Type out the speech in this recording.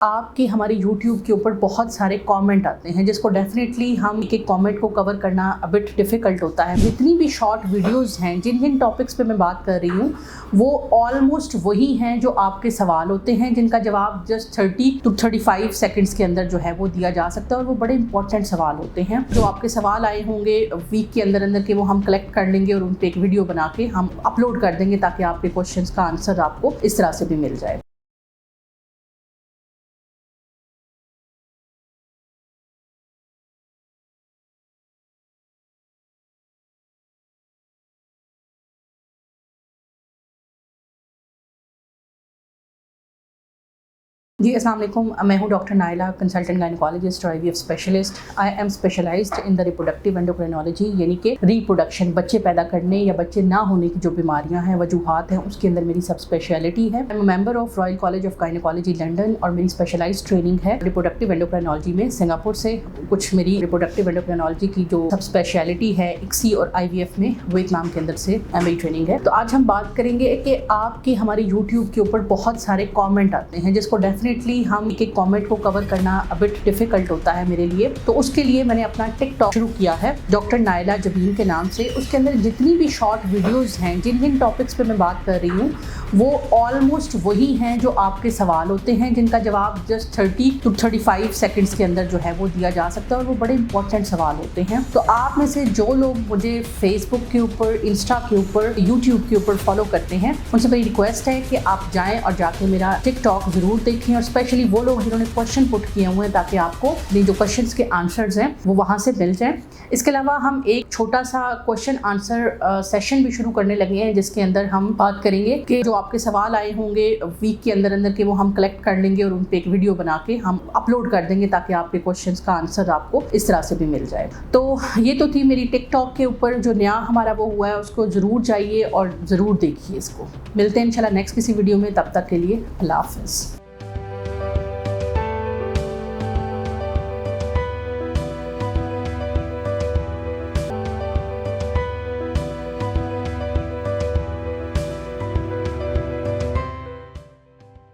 आपके हमारे YouTube के ऊपर बहुत सारे कमेंट आते हैं जिसको डेफिनेटली हम एक कमेंट को कवर करना अ बिट डिफ़िकल्ट होता है। जितनी भी शॉर्ट वीडियोस हैं जिन टॉपिक्स पे मैं बात कर रही हूँ वो ऑलमोस्ट वही हैं जो आपके सवाल होते हैं जिनका जवाब जस्ट 30 to 35 सेकंड्स के अंदर जो है वो दिया जा सकता है और वो बड़े इंपॉर्टेंट सवाल होते हैं। जो आपके सवाल आए होंगे वीक के अंदर के वो हम कलेक्ट कर लेंगे और उन पर एक वीडियो बना के हम अपलोड कर देंगे ताकि आपके क्वेश्चन का आंसर आपको इस तरह से भी मिल जाए। जी, अस्सलाम वालेकुम। मैं हूँ डॉक्टर नाइला, कंसल्टेंट गायनेकोलॉजिस्ट और IVF specialist. I am specialised in the reproductive endocrinology, यानी कि रिप्रोडक्शन, बच्चे पैदा करने या बच्चे ना होने की जो बीमारियाँ हैं, वजूहात हैं, उसके अंदर मेरी सब स्पेशलिटी है। I am member of royal college of gynaecology London और मेरी स्पेशलाइज्ड ट्रेनिंग है रिप्रोडक्टिव एंडोक्रिनोलॉजी में सिंगापुर से। कुछ मेरी रिप्रोडक्टिव एंडोक्रिनोलॉजी की जो सब स्पेशलिटी है ICSI और IVF में, वियतनाम के अंदर से मेरी ट्रेनिंग है। तो आज हम बात करेंगे कि आपके हमारे यूट्यूब के ऊपर बहुत सारे कॉमेंट आते हैं जिसको डेफिनेटली हम एक कमेंट को कवर करना अ बिट डिफिकल्ट होता है मेरे लिए। तो उसके लिए मैंने अपना टिकटॉक शुरू किया है डॉक्टर नाइला जबीन के नाम से। उसके अंदर जितनी भी शॉर्ट वीडियोस हैं जिन टॉपिक्स पे मैं बात कर रही हूँ वो ऑलमोस्ट वही हैं जो आपके सवाल होते हैं जिनका जवाब जस्ट 30 to 35 सेकंड्स के अंदर जो है वो दिया जा सकता है और वो बड़े इंपॉर्टेंट सवाल होते हैं। तो आप में से जो लोग मुझे फेसबुक के ऊपर, इंस्टा के ऊपर, यूट्यूब के ऊपर फॉलो करते हैं उनसे मेरी रिक्वेस्ट है कि आप जाएँ और जाके मेरा टिकटॉक ज़रूर देखें, और स्पेशली वो लोग जिन्होंने क्वेश्चन पुट किए हुए हैं ताकि आपको जो क्वेश्चन के आंसर्स हैं वो वहाँ से मिल जाएं। इसके अलावा हम एक छोटा सा क्वेश्चन आंसर सेशन भी शुरू करने लगे हैं जिसके अंदर हम बात करेंगे कि जो आपके सवाल आए होंगे वीक के अंदर के वो हम कलेक्ट कर लेंगे और उन पर एक वीडियो बना के हम अपलोड कर देंगे ताकि आपके क्वेश्चन का आंसर आपको इस तरह से भी मिल जाए। तो ये तो थी मेरी टिकटॉक के ऊपर जो नया हमारा वो हुआ है, उसको ज़रूर जाइए और ज़रूर देखिए इसको। मिलते हैं इंशाल्लाह नेक्स्ट किसी वीडियो में, तब तक के लिए अल्लाह हाफ़िज़।